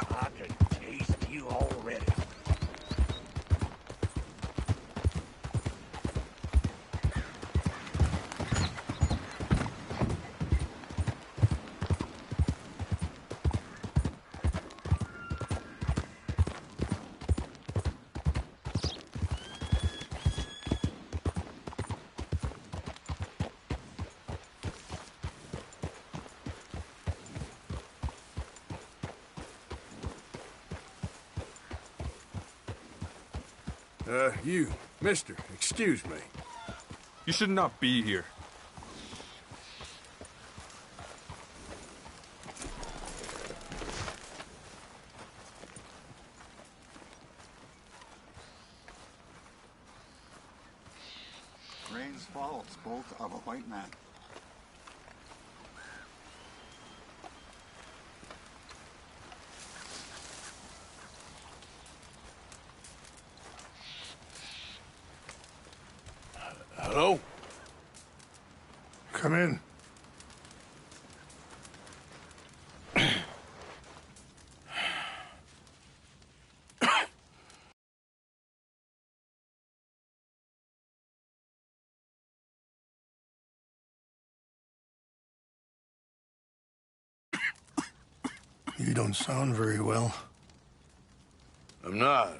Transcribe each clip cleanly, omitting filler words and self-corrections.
I can taste you already. You, mister, excuse me. You should not be here. Rain's Fall spoke of a white man. Hello? Come in. You don't sound very well. I'm not.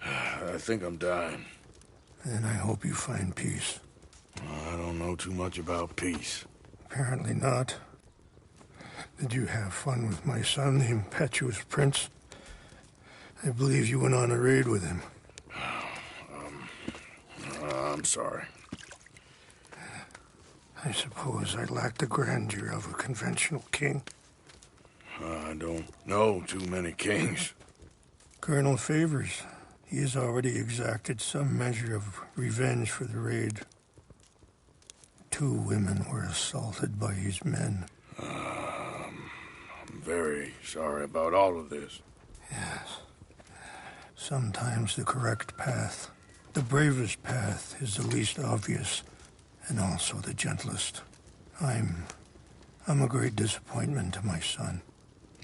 I think I'm dying. And I hope you find peace. I don't know too much about peace. Apparently not. Did you have fun with my son, the impetuous prince? I believe you went on a raid with him. I'm sorry. I suppose I lack the grandeur of a conventional king. I don't know too many kings. Colonel Favors, he has already exacted some measure of revenge for the raid. 2 women were assaulted by his men. I'm very sorry about all of this. Yes. Sometimes the correct path, the bravest path, is the least obvious, and also the gentlest. I'm a great disappointment to my son.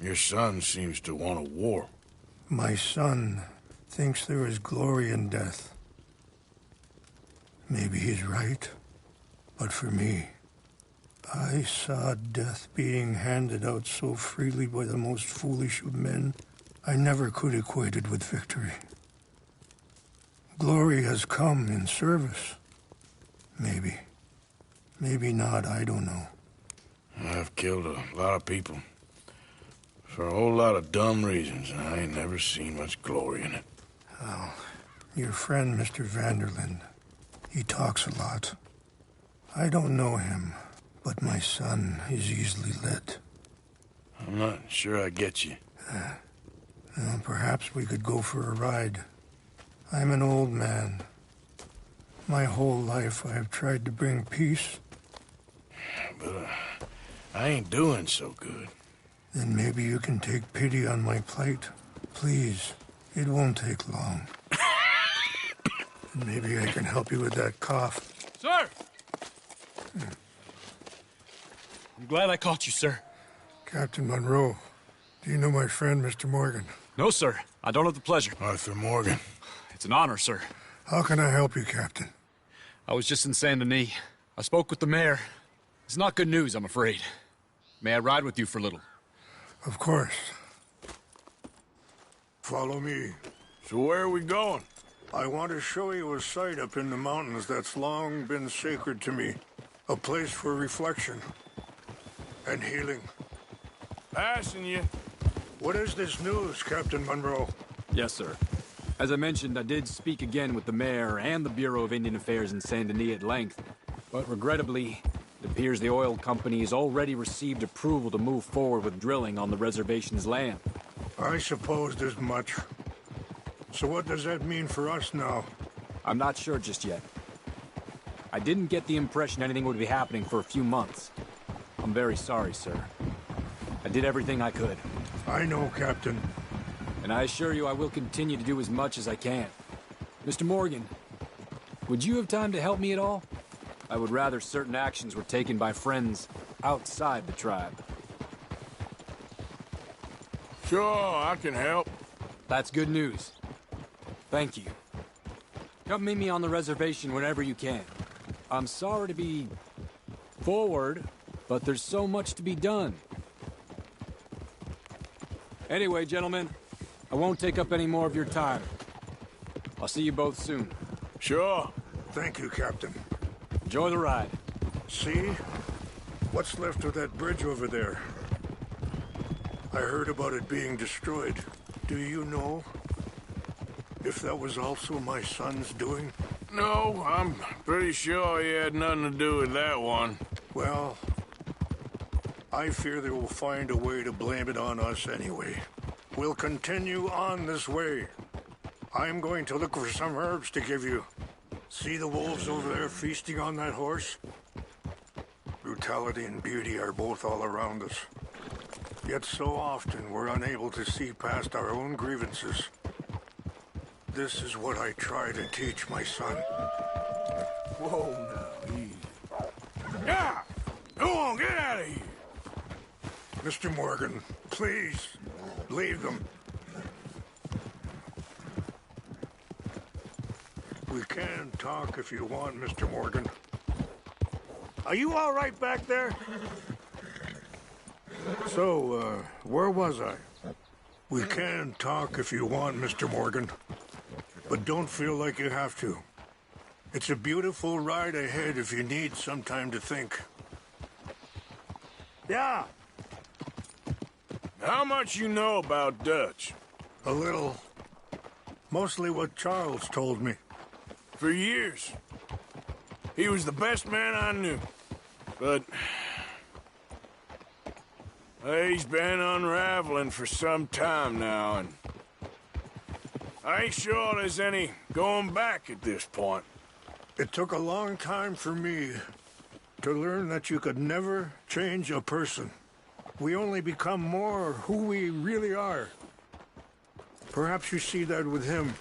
Your son seems to want a war. My son thinks there is glory in death. Maybe he's right, but for me, I saw death being handed out so freely by the most foolish of men, I never could equate it with victory. Glory has come in service. Maybe. Maybe not, I don't know. I've killed a lot of people. For a whole lot of dumb reasons, and I ain't never seen much glory in it. Oh, your friend, Mr. Vanderlyn, he talks a lot. I don't know him, but my son is easily led. I'm not sure I get you. Well, perhaps we could go for a ride. I'm an old man. My whole life I have tried to bring peace. But I ain't doing so good. Then maybe you can take pity on my plight. Please, it won't take long. And maybe I can help you with that cough. Sir! I'm glad I caught you, sir. Captain Monroe, do you know my friend, Mr. Morgan? No, sir. I don't have the pleasure. Arthur Morgan. It's an honor, sir. How can I help you, Captain? I was just in Saint Denis. I spoke with the mayor. It's not good news, I'm afraid. May I ride with you for a little? Of course. Follow me. So where are we going? I want to show you a site up in the mountains that's long been sacred to me. A place for reflection and healing. Passing you. What is this news, Captain Monroe? Yes, sir. As I mentioned, I did speak again with the mayor and the Bureau of Indian Affairs in Saint Denis at length, but regrettably, it appears the oil company has already received approval to move forward with drilling on the reservation's land. I supposed as much. So what does that mean for us now? I'm not sure just yet. I didn't get the impression anything would be happening for a few months. I'm very sorry, sir. I did everything I could. I know, Captain. And I assure you I will continue to do as much as I can. Mr. Morgan, would you have time to help me at all? I would rather certain actions were taken by friends outside the tribe. Sure, I can help. That's good news. Thank you. Come meet me on the reservation whenever you can. I'm sorry to be forward, but there's so much to be done. Anyway, gentlemen, I won't take up any more of your time. I'll see you both soon. Sure. Thank you, Captain. Enjoy the ride. See? What's left of that bridge over there? I heard about it being destroyed. Do you know if that was also my son's doing? No, I'm pretty sure he had nothing to do with that one. Well, I fear they will find a way to blame it on us anyway. We'll continue on this way. I'm going to look for some herbs to give you. See the wolves over there feasting on that horse? Brutality and beauty are both all around us. Yet so often we're unable to see past our own grievances. This is what I try to teach my son. Whoa, now, easy. Yeah! Go on, get out of here! Mr. Morgan, please, leave them. We can talk if you want, Mr. Morgan. Are you all right back there? So, where was I? We can talk if you want, Mr. Morgan. But don't feel like you have to. It's a beautiful ride ahead if you need some time to think. Yeah, How much you know about Dutch? a little. Mostly what Charles told me. For years. He was the best man I knew. But he's been unraveling for some time now, and I ain't sure there's any going back at this point. It took a long time for me to learn that you could never change a person. We only become more who we really are. Perhaps you see that with him.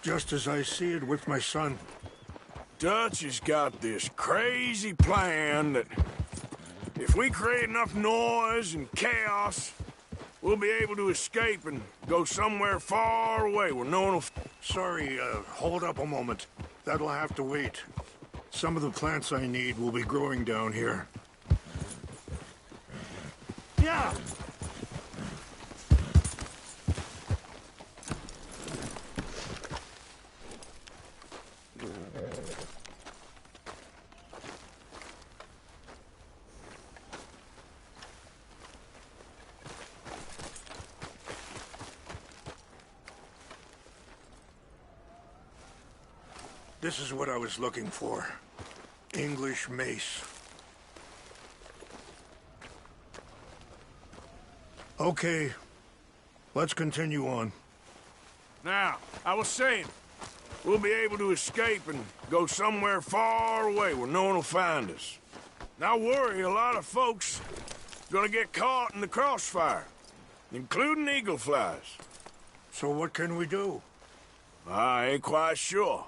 Just as I see it with my son. Dutch has got this crazy plan that if we create enough noise and chaos, we'll be able to escape and go somewhere far away where no one will... Sorry, hold up a moment. That'll have to wait. Some of the plants I need will be growing down here. Yeah! This is what I was looking for. English mace. Okay, let's continue on. Now, I was saying, we'll be able to escape and go somewhere far away where no one will find us. Now worry, a lot of folks gonna get caught in the crossfire, including eagle flies. So what can we do? I ain't quite sure.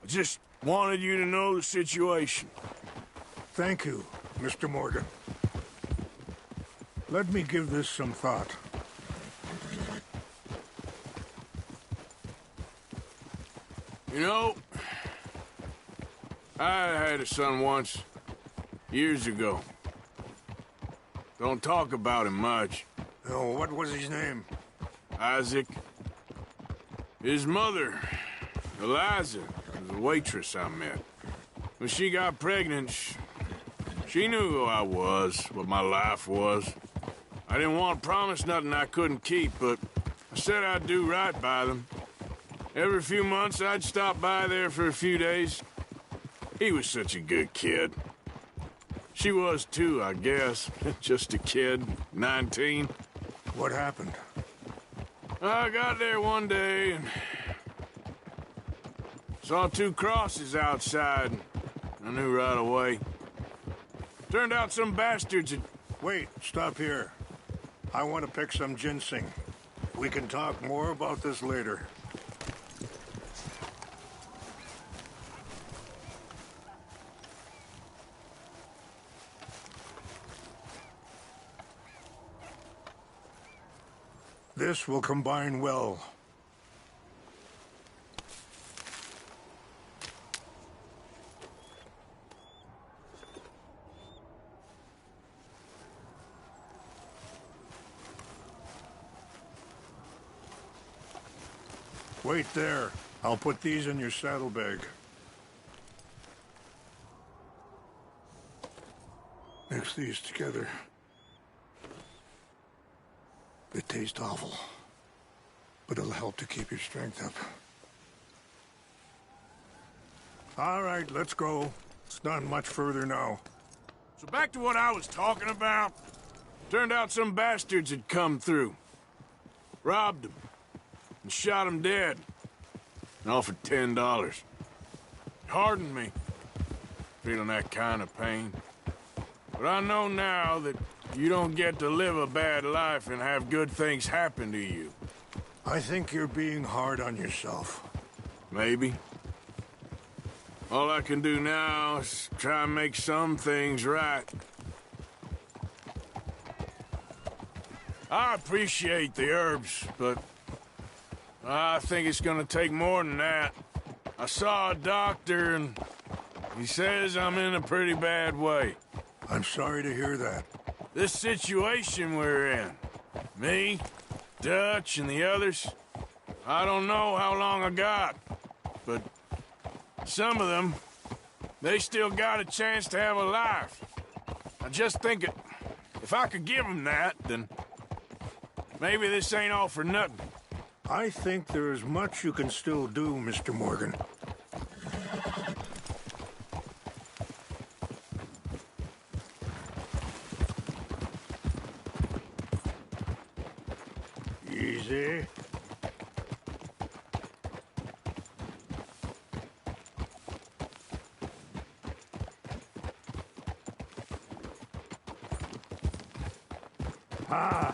I just wanted you to know the situation. Thank you, Mr. Morgan. Let me give this some thought. You know, I had a son once, years ago. Don't talk about him much. Oh, what was his name? Isaac. His mother, Eliza, was a waitress I met. When she got pregnant, she knew who I was, what my life was. I didn't want to promise nothing I couldn't keep, but I said I'd do right by them. Every few months, I'd stop by there for a few days. He was such a good kid. She was too, I guess. Just a kid, 19. What happened? I got there one day and saw two crosses outside. I knew right away. Turned out some bastards had... Wait, stop here. I want to pick some ginseng. We can talk more about this later. This will combine well. Wait there. I'll put these in your saddlebag. Mix these together. They taste awful, but it'll help to keep your strength up. All right, let's go. It's not much further now. So back to what I was talking about. Turned out some bastards had come through. Robbed him. And shot him dead. And offered $10. Hardened me. Feeling that kind of pain. But I know now that you don't get to live a bad life and have good things happen to you. I think you're being hard on yourself. Maybe. All I can do now is try and make some things right. I appreciate the herbs, but I think it's gonna take more than that. I saw a doctor and he says I'm in a pretty bad way. I'm sorry to hear that. This situation we're in, me, Dutch, and the others, I don't know how long I got, but some of them, they still got a chance to have a life. I just think if I could give them that, then maybe this ain't all for nothing. I think there is much you can still do, Mr. Morgan. Easy. Ah!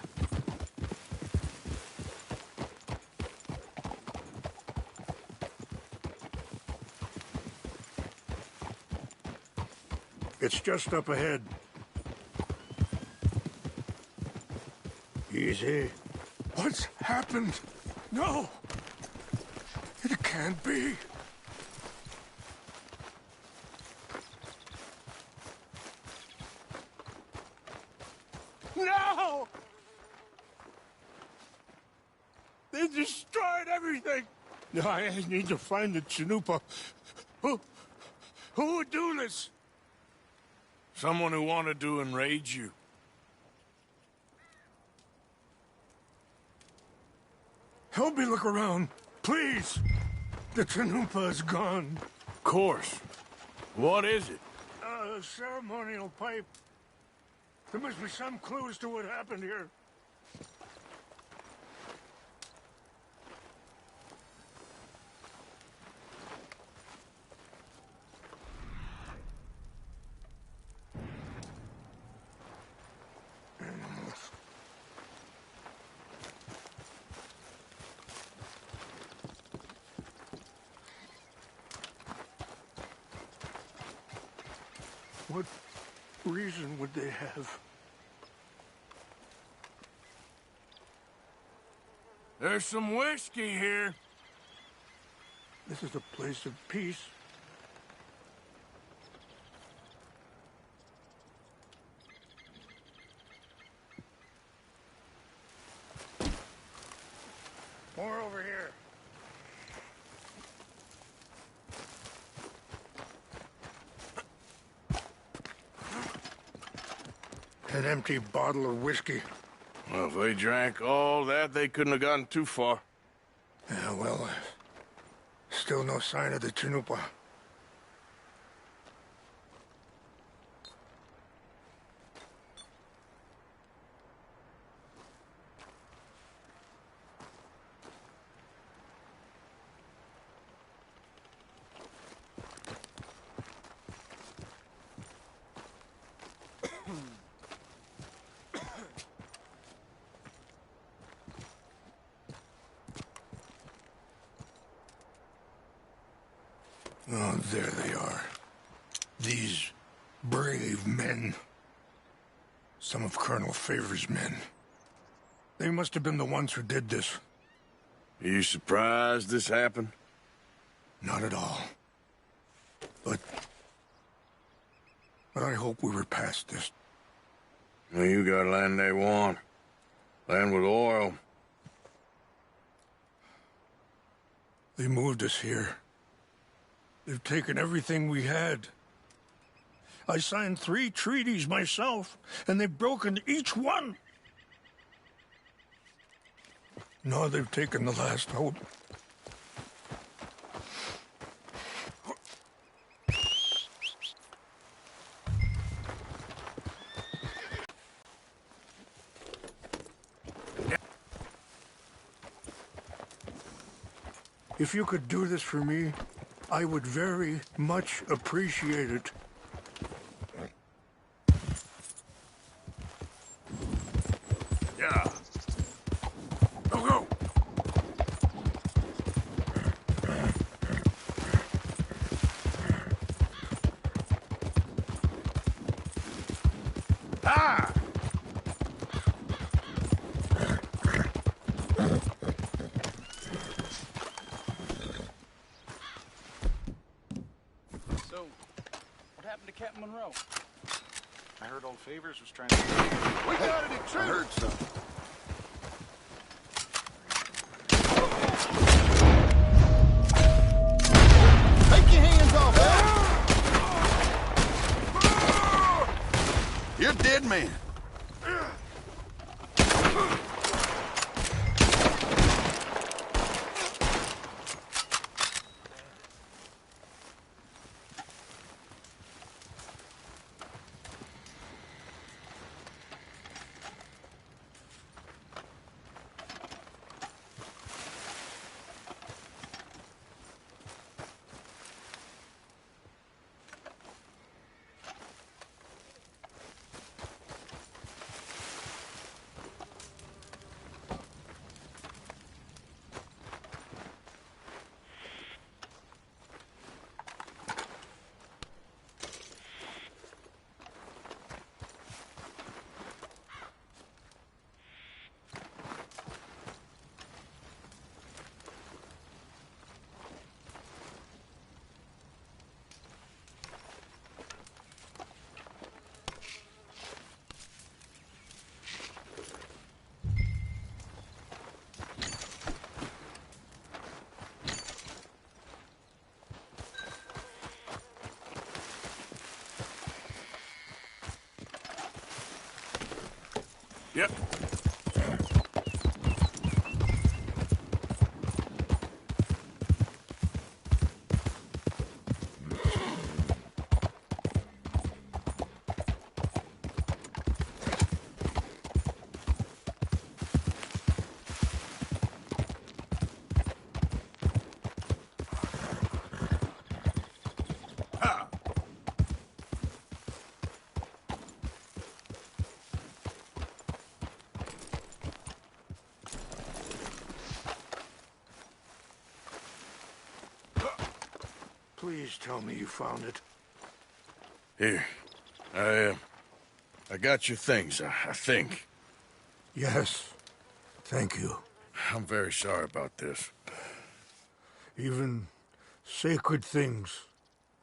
It's just up ahead. Easy. What's happened? No! It can't be. No! They destroyed everything! I need to find the Chanupa. Who would do this? Someone who wanted to enrage you. Help me look around, please. The Chanupa is gone. Of course. What is it? A ceremonial pipe. There must be some clues to what happened here. What reason would they have? There's some whiskey here. This is a place of peace. More over here. An empty bottle of whiskey. Well, if they drank all that, they couldn't have gotten too far. Yeah, well, still no sign of the Chanupa. Oh, there they are. These brave men. Some of Colonel Favor's men. They must have been the ones who did this. Are you surprised this happened? Not at all. But I hope we were past this. Well, you got land they want. Land with oil. They moved us here. They've taken everything we had. I signed 3 treaties myself, and they've broken each one. Now they've taken the last hope. If you could do this for me, I would very much appreciate it. Yeah. Go, go! Ah! So, what happened to Captain Monroe? I heard old Favors was trying to... We got an intruder! I heard something. Take your hands off that! You're dead man. Yep. Please tell me you found it. Here. I got your things, I think. Yes. Thank you. I'm very sorry about this. Even sacred things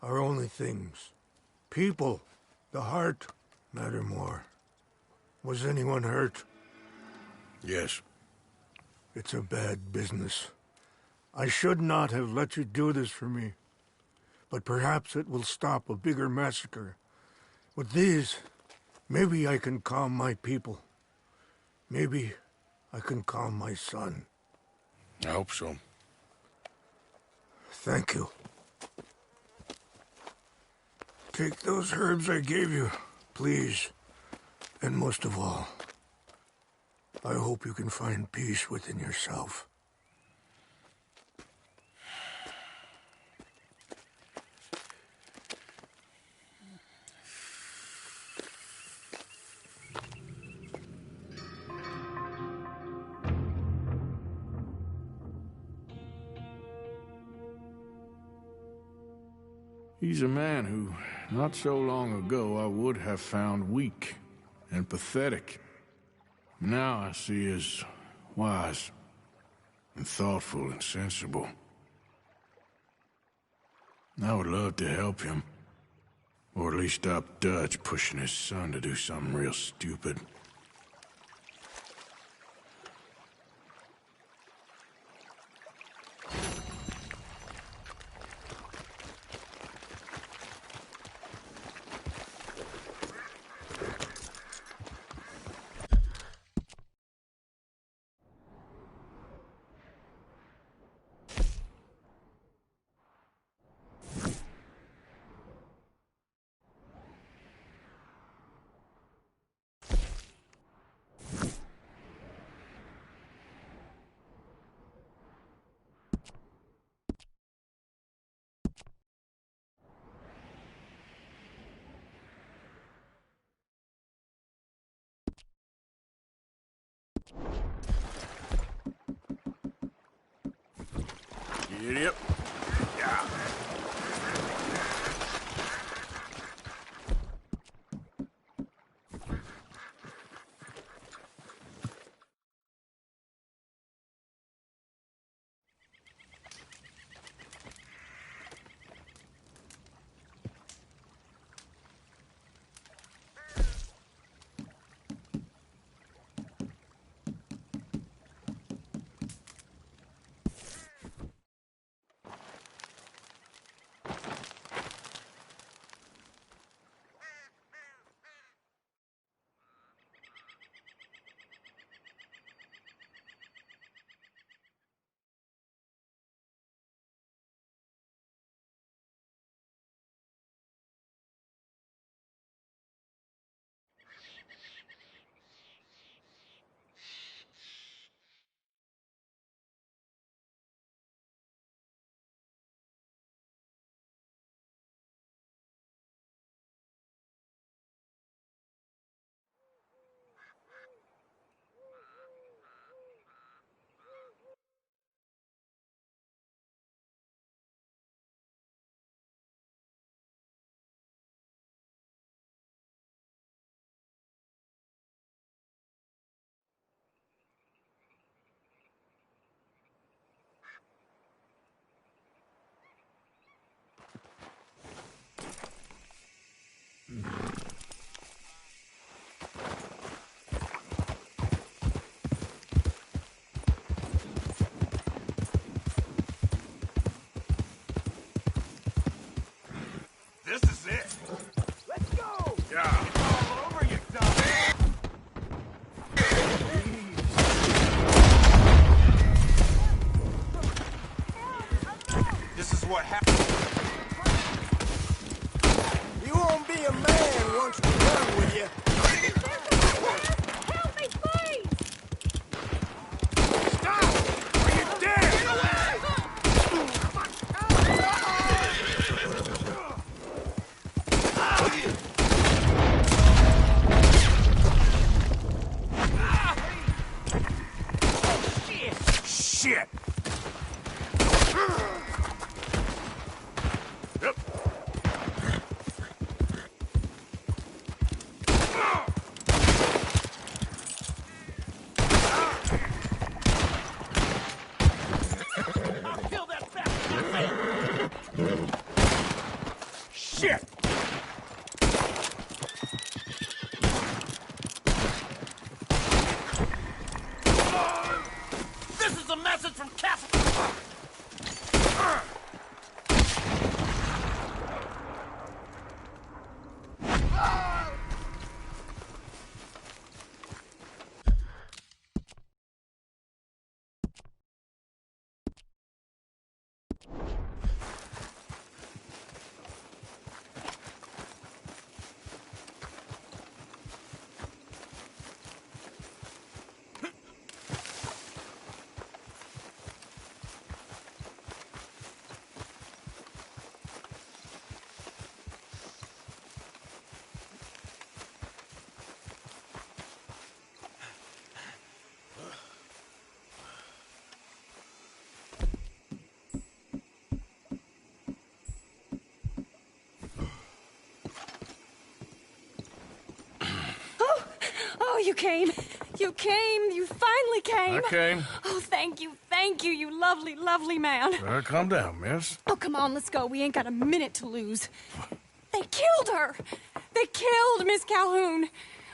are only things. People, the heart, matter more. Was anyone hurt? Yes. It's a bad business. I should not have let you do this for me. But perhaps it will stop a bigger massacre. With these, maybe I can calm my people. Maybe I can calm my son. I hope so. Thank you. Take those herbs I gave you, please. And most of all, I hope you can find peace within yourself. He's a man who, not so long ago, I would have found weak and pathetic. Now I see as wise and thoughtful and sensible. I would love to help him. Or at least stop Dutch pushing his son to do something real stupid. Idiot. Yeah. This is it. Let's go. Yeah. All over you, Doc. This is what happens. You won't be a man once we're done with you. Help me, please! Stop! Are you dead? Shit! Yep. I'll kill that bastard. Shit! This is a message from Castle. Oh, you came. You came. You finally came. I came. Oh, thank you, you lovely, lovely man. Calm down, miss. Oh, come on, let's go. We ain't got a minute to lose. They killed her. They killed Miss Calhoun.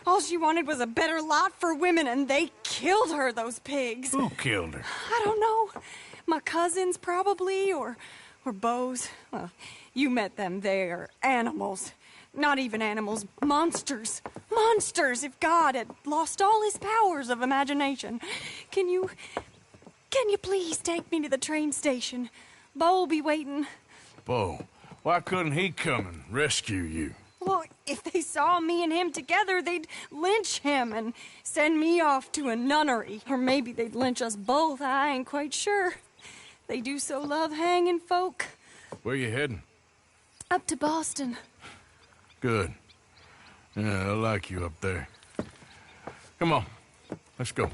All she wanted was a better lot for women, and they killed her, those pigs. Who killed her? I don't know. My cousins, probably, or Beau's. Well, you met them. They're animals. Not even animals. Monsters. Monsters, if God had lost all his powers of imagination. Can you please take me to the train station? Beau'll be waiting. Beau, why couldn't he come and rescue you? Well, if they saw me and him together, they'd lynch him and send me off to a nunnery. Or maybe they'd lynch us both. I ain't quite sure. They do so love hanging folk. Where you heading? Up to Boston. Good. Yeah, I like you up there. Come on, let's go.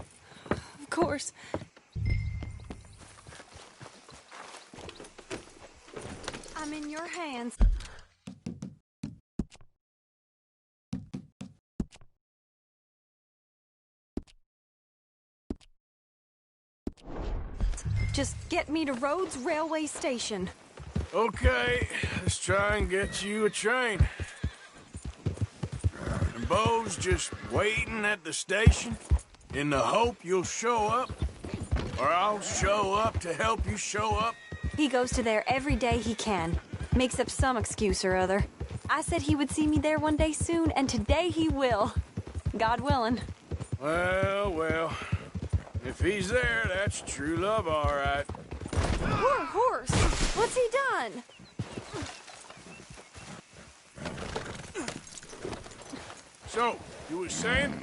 Of course. I'm in your hands. Just get me to Rhodes Railway Station. Okay, let's try and get you a train. And Beau's just waiting at the station in the hope you'll show up, or I'll show up to help you show up. He goes to there every day he can. Makes up some excuse or other. I said he would see me there one day soon, and today he will. God willing. Well. If he's there, that's true love, all right. Poor horse. What's he done? So, you were saying?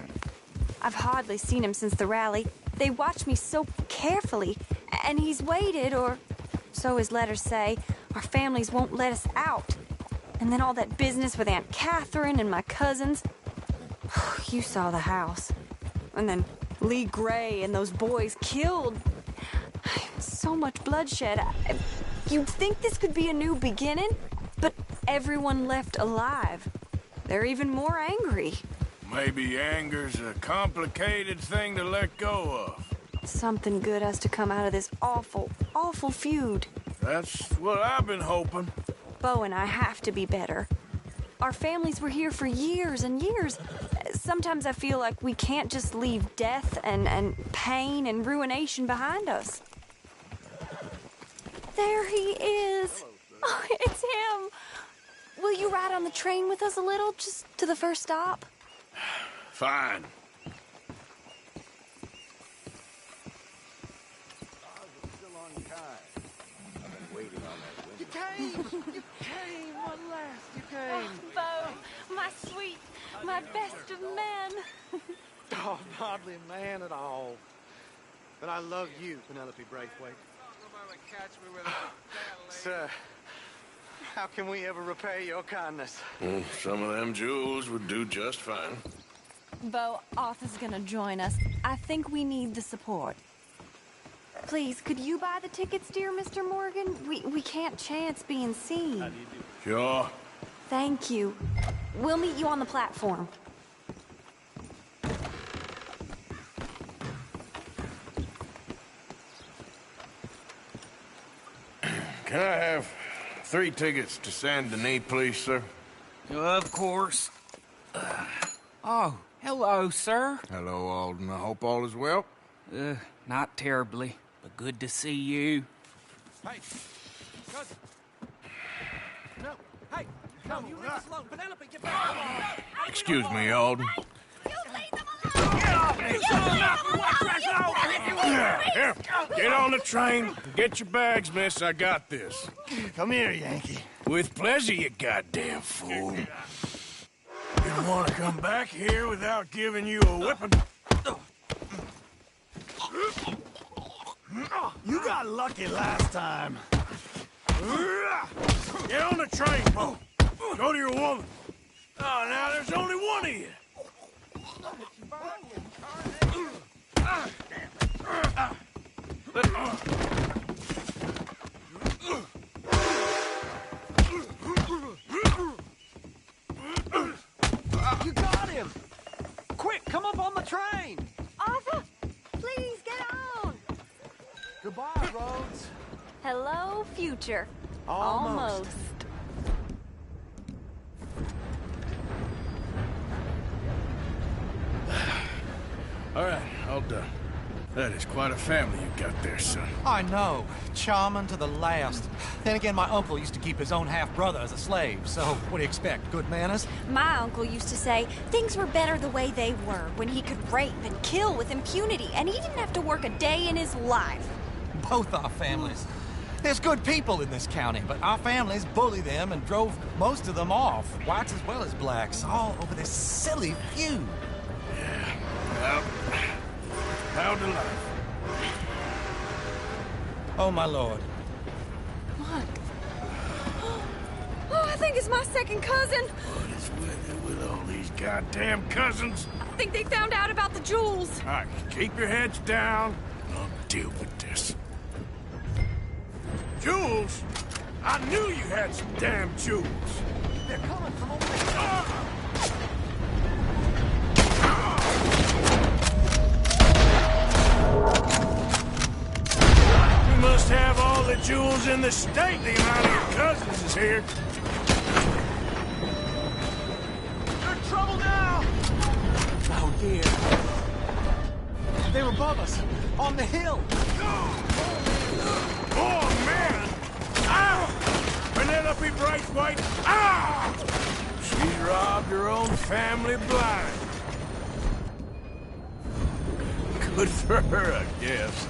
I've hardly seen him since the rally. They watch me so carefully, and he's waited, or so his letters say. Our families won't let us out. And then all that business with Aunt Catherine and my cousins. You saw the house. And then Lee Gray and those boys killed. So much bloodshed. You'd think this could be a new beginning, but everyone left alive. They're even more angry. Maybe anger's a complicated thing to let go of. Something good has to come out of this awful, awful feud. That's what I've been hoping. Beau and I have to be better. Our families were here for years and years. Sometimes I feel like we can't just leave death and pain and ruination behind us. There he is. Oh, it's him. Will you ride on the train with us a little, just to the first stop? Fine. You came! You came! At last, you came! Beau, my sweet, my best of men. Oh, hardly a man at all. But I love you, Penelope Braithwaite. Sir, how can we ever repay your kindness? Some of them jewels would do just fine. Beau, Arthur's gonna join us. I think we need the support. Please, could you buy the tickets, dear Mr. Morgan? We can't chance being seen. Sure. Thank you. We'll meet you on the platform. Can I have 3 tickets to Saint Denis, please, sir? Of course. Oh, hello, sir. Hello, Alden. I hope all is well. Not terribly, but good to see you. Hey, cousin. No, hey, no, you leave us alone. Penelope, get back. Excuse me, Alden. Here, get on the train. Get your bags, miss. I got this. Come here, Yankee. With pleasure, you goddamn fool. Didn't want to come back here without giving you a whipping. You got lucky last time. Get on the train, Beau. Go to your woman. Oh, now there's only one of you. You got him! Quick, come up on the train! Hello, future. Almost. All right, all done. That is quite a family you got there, son. I know. Charming to the last. Then again, my uncle used to keep his own half-brother as a slave, so what do you expect? Good manners? My uncle used to say things were better the way they were, when he could rape and kill with impunity, and he didn't have to work a day in his life. Both our families. There's good people in this county, but our families bullied them and drove most of them off, whites as well as blacks, all over this silly feud. Well, how to life. Oh, my lord. What? Oh, I think it's my second cousin. What is with it with all these goddamn cousins? I think they found out about the jewels. All right, keep your heads down. I'll deal with this. Jewels? I knew you had some damn jewels. They're coming from over there. You must have all the jewels in the state. The amount of your cousins is here. They're in trouble now! Oh, dear. They're above us, on the hill. Oh, man! Ow! Penelope Brightwhite! Ow! She robbed her own family blind. Good for her, I guess.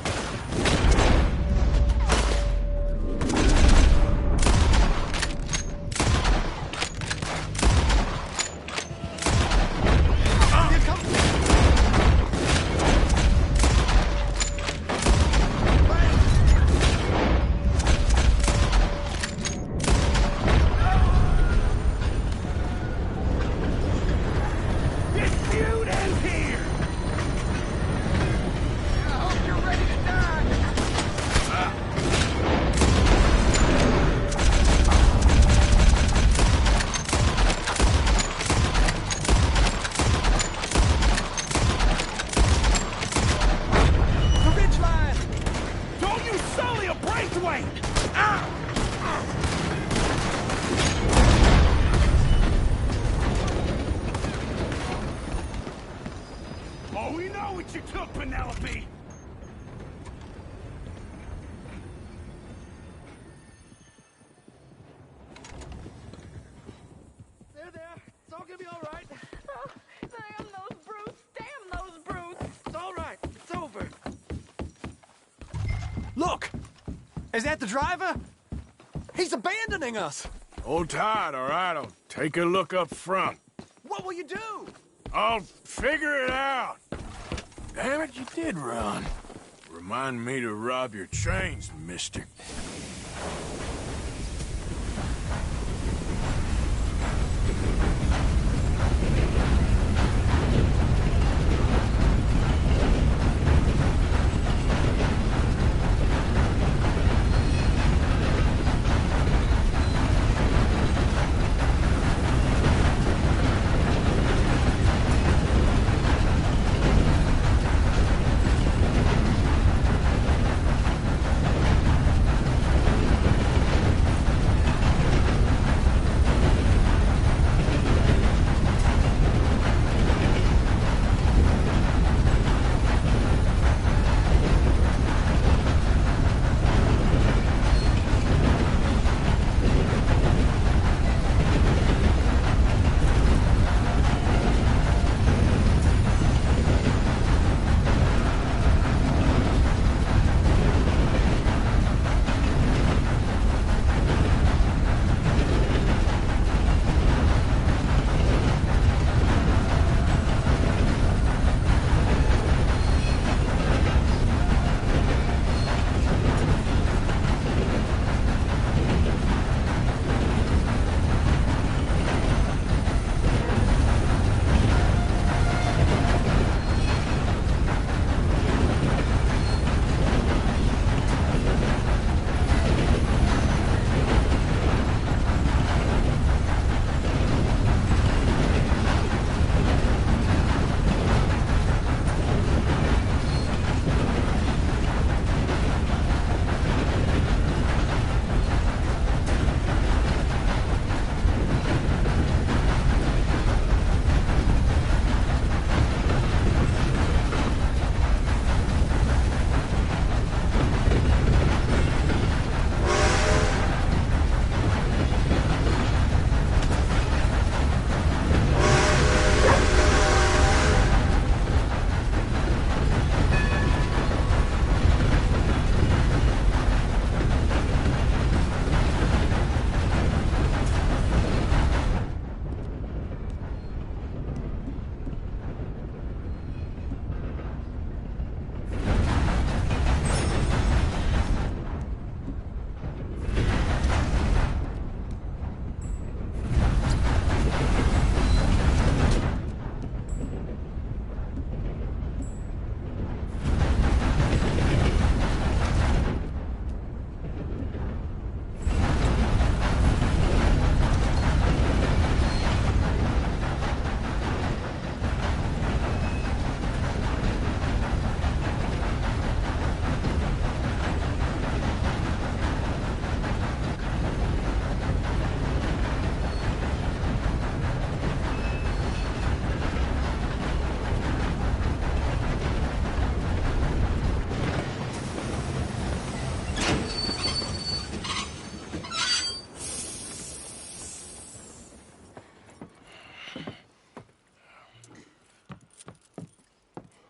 Oh, we know what you took, Penelope! There. It's all gonna be all right. Oh, damn those brutes! Damn those brutes! It's all right. It's over. Look! Is that the driver? He's abandoning us! Hold tight, all right? I'll take a look up front. What will you do? I'll figure it out. Damn it, you did run. Remind me to rob your trains, mister.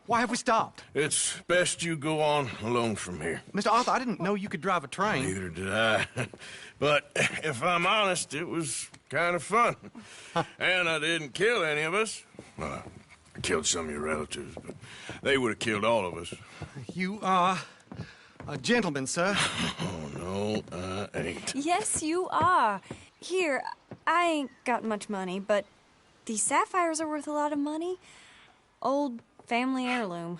Why have we stopped? It's best you go on alone from here. Mr. Arthur, I didn't know you could drive a train. Neither did I. But if I'm honest, it was kind of fun. And I didn't kill any of us. Well, I killed some of your relatives, but they would have killed all of us. You are a gentleman, sir. Oh, no, I ain't. Yes, you are. Here, I ain't got much money, but these sapphires are worth a lot of money. Old family heirloom.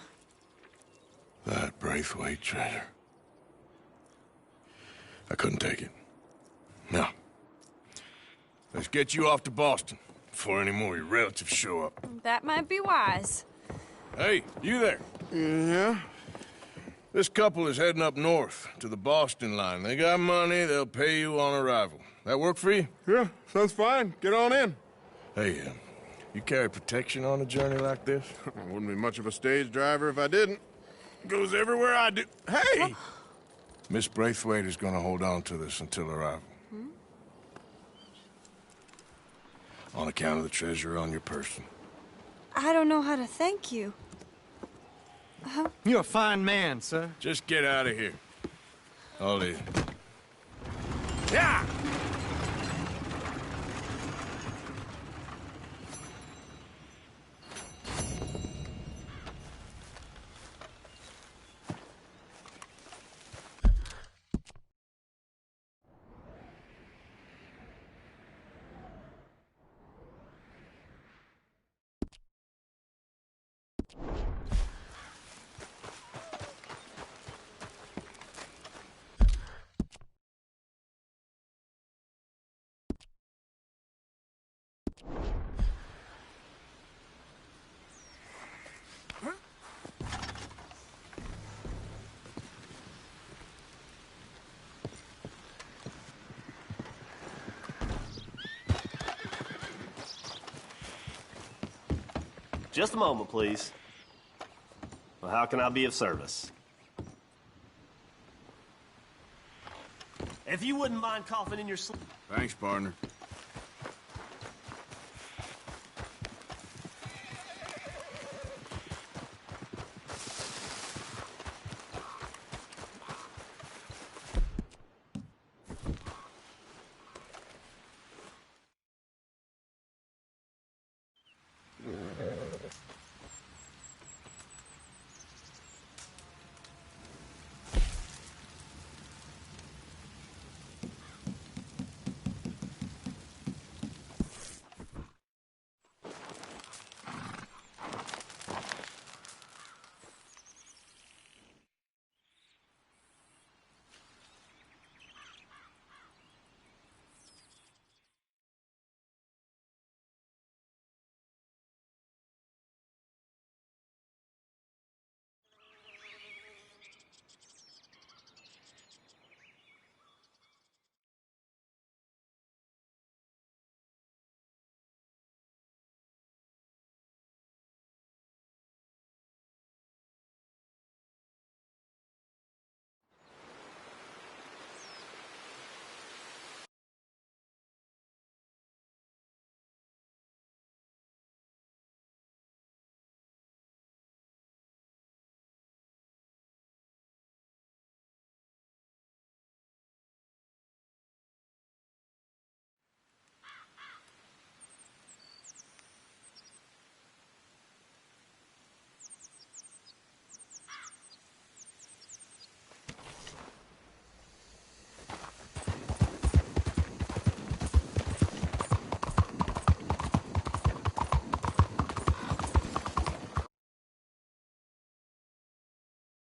That Braithwaite treasure. I couldn't take it. No. Let's get you off to Boston before any more of your relatives show up. That might be wise. Hey, you there? Yeah? This couple is heading up north to the Boston line. They got money, they'll pay you on arrival. That work for you? Yeah, sounds fine. Get on in. Hey, you carry protection on a journey like this? I wouldn't be much of a stage driver if I didn't. Goes everywhere I do. Hey! Miss Braithwaite is going to hold on to this until arrival. On account of the treasure on your person. I don't know how to thank you. You're a fine man, sir. Just get out of here. I'll leave. Yeah! Just a moment, please. Well, how can I be of service? If you wouldn't mind coughing in your sleep. Thanks, partner.